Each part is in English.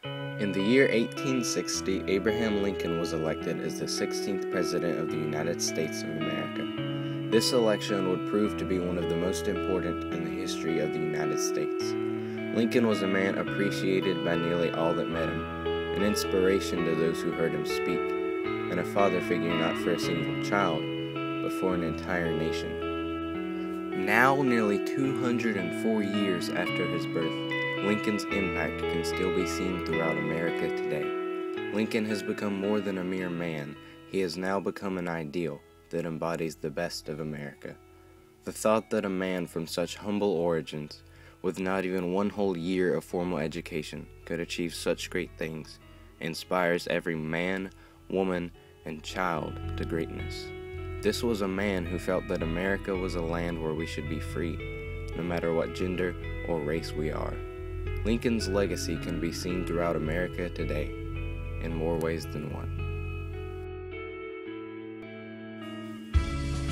In the year 1860, Abraham Lincoln was elected as the 16th President of the United States of America. This election would prove to be one of the most important in the history of the United States. Lincoln was a man appreciated by nearly all that met him, an inspiration to those who heard him speak, and a father figure not for a single child, but for an entire nation. Now, nearly 204 years after his birth, Lincoln's impact can still be seen throughout America today. Lincoln has become more than a mere man. He has now become an ideal that embodies the best of America. The thought that a man from such humble origins, with not even one whole year of formal education, could achieve such great things, inspires every man, woman, and child to greatness. This was a man who felt that America was a land where we should be free, no matter what gender or race we are. Lincoln's legacy can be seen throughout America today, in more ways than one.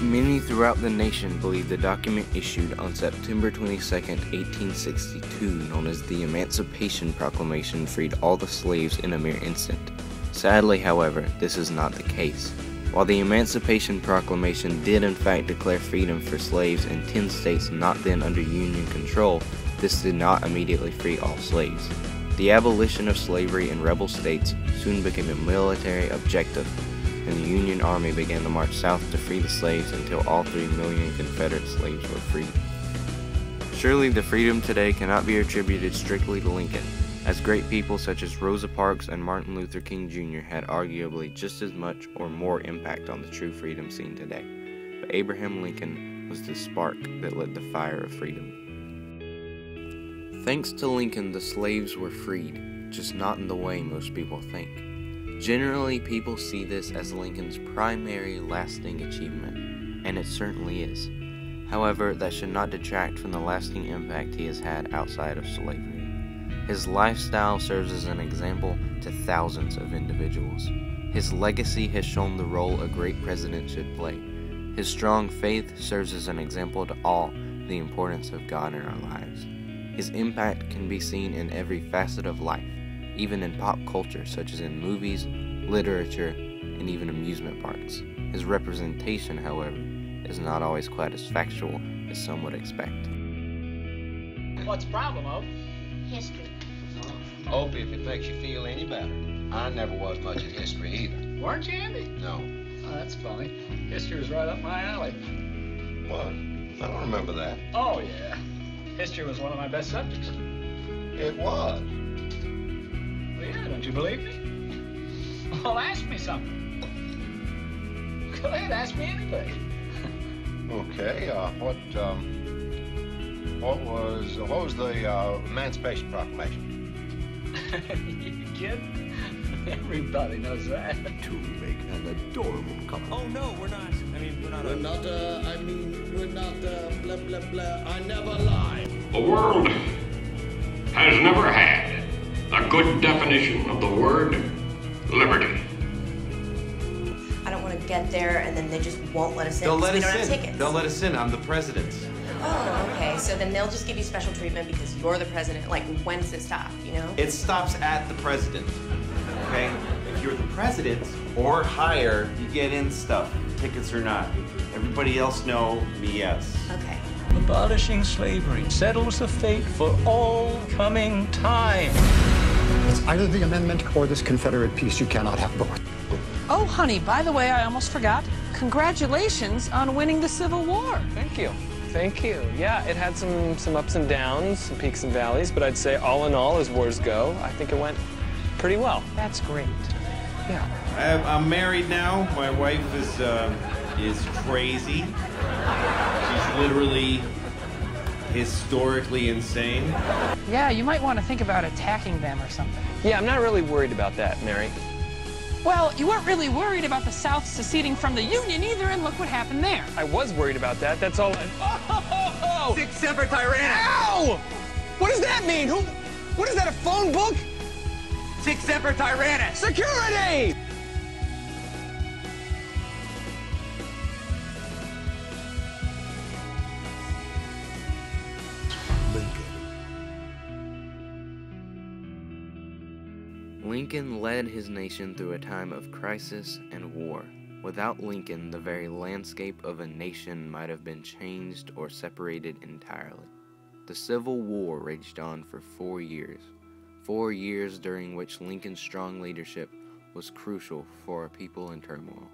Many throughout the nation believe the document issued on September 22, 1862, known as the Emancipation Proclamation, freed all the slaves in a mere instant. Sadly, however, this is not the case. While the Emancipation Proclamation did in fact declare freedom for slaves in 10 states not then under Union control, this did not immediately free all slaves. The abolition of slavery in rebel states soon became a military objective, and the Union Army began to march south to free the slaves until all 3 million Confederate slaves were freed. Surely the freedom today cannot be attributed strictly to Lincoln, as great people such as Rosa Parks and Martin Luther King Jr. had arguably just as much or more impact on the true freedom seen today. But Abraham Lincoln was the spark that lit the fire of freedom. Thanks to Lincoln, the slaves were freed, just not in the way most people think. Generally, people see this as Lincoln's primary lasting achievement, and it certainly is. However, that should not detract from the lasting impact he has had outside of slavery. His lifestyle serves as an example to thousands of individuals. His legacy has shown the role a great president should play. His strong faith serves as an example to all the importance of God in our lives. His impact can be seen in every facet of life, even in pop culture such as in movies, literature, and even amusement parks. His representation, however, is not always quite as factual as some would expect. What's the problem, Hope? History. Opie, if it makes you feel any better, I never was much at history either. Weren't you, Andy? No. Oh, that's funny. History was right up my alley. What? I don't remember that. Oh, yeah. History was one of my best subjects. It was. Well, yeah, don't you believe me? Well, ask me something. Go ahead, ask me anything. Okay, what was the Emancipation Proclamation? You kidding? Everybody knows that. To make an adorable couple. Oh, no, we're not. We're not, blah, blah, blah. I never lie. The world has never had a good definition of the word liberty. I don't want to get there and then they just won't let us in. They'll let we don't us have in. tickets. They'll let us in. I'm the president. Oh, okay. So then they'll just give you special treatment because you're the president. Like, when does it stop, you know? It stops at the president. Okay? If you're the president or higher, you get in stuff, tickets or not. Everybody else know me, yes. Okay. Abolishing slavery settles the fate for all coming time. It's either the amendment or this Confederate peace. You cannot have both. Oh, honey, by the way, I almost forgot. Congratulations on winning the Civil War. Thank you. Thank you. Yeah, it had some ups and downs, some peaks and valleys, but I'd say all in all, as wars go, I think it went pretty well. That's great. Yeah. I'm married now. My wife is crazy. She's literally historically insane. Yeah, you might want to think about attacking them or something. Yeah, I'm not really worried about that, Mary. Well, you weren't really worried about the South seceding from the Union either, and look what happened there. I was worried about that. That's all. Oh! Sic Semper Tyrannis! Ow! What does that mean? What is that, a phone book? Sic Semper Tyrannis! Security! Lincoln. Lincoln led his nation through a time of crisis and war. Without Lincoln, the very landscape of a nation might have been changed or separated entirely. The Civil War raged on for 4 years. 4 years during which Lincoln's strong leadership was crucial for a people in turmoil.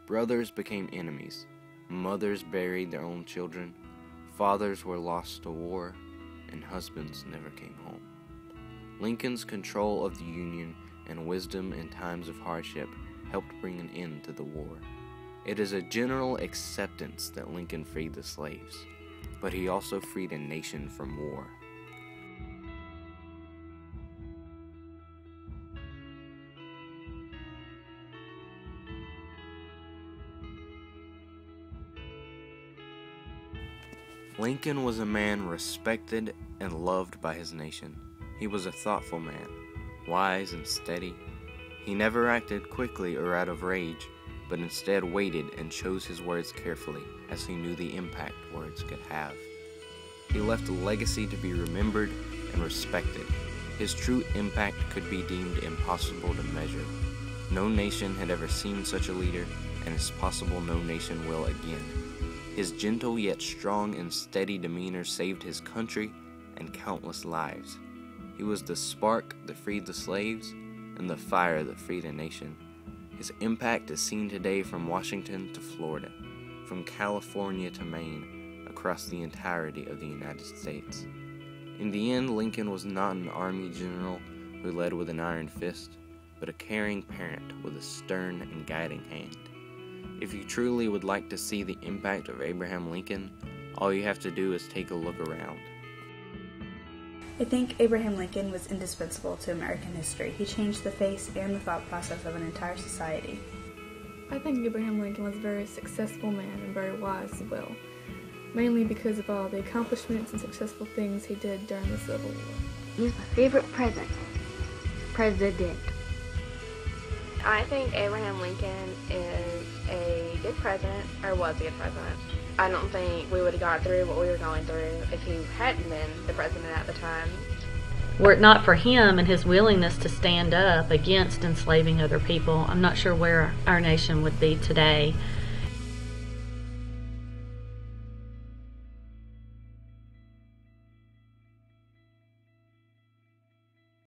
Brothers became enemies. Mothers buried their own children. Fathers were lost to war, and husbands never came home. Lincoln's control of the Union and wisdom in times of hardship helped bring an end to the war. It is a general acceptance that Lincoln freed the slaves, but he also freed a nation from war. Lincoln was a man respected and loved by his nation. He was a thoughtful man, wise and steady. He never acted quickly or out of rage, but instead waited and chose his words carefully, as he knew the impact words could have. He left a legacy to be remembered and respected. His true impact could be deemed impossible to measure. No nation had ever seen such a leader, and it's possible no nation will again. His gentle yet strong and steady demeanor saved his country and countless lives. He was the spark that freed the slaves and the fire that freed a nation. His impact is seen today from Washington to Florida, from California to Maine, across the entirety of the United States. In the end, Lincoln was not an army general who led with an iron fist, but a caring parent with a stern and guiding hand. If you truly would like to see the impact of Abraham Lincoln, all you have to do is take a look around. I think Abraham Lincoln was indispensable to American history. He changed the face and the thought process of an entire society. I think Abraham Lincoln was a very successful man and very wise as well, mainly because of all the accomplishments and successful things he did during the Civil War. He's my favorite president. I think Abraham Lincoln is a good president, or was a good president. I don't think we would have got through what we were going through if he hadn't been the president at the time. Were it not for him and his willingness to stand up against enslaving other people, I'm not sure where our nation would be today.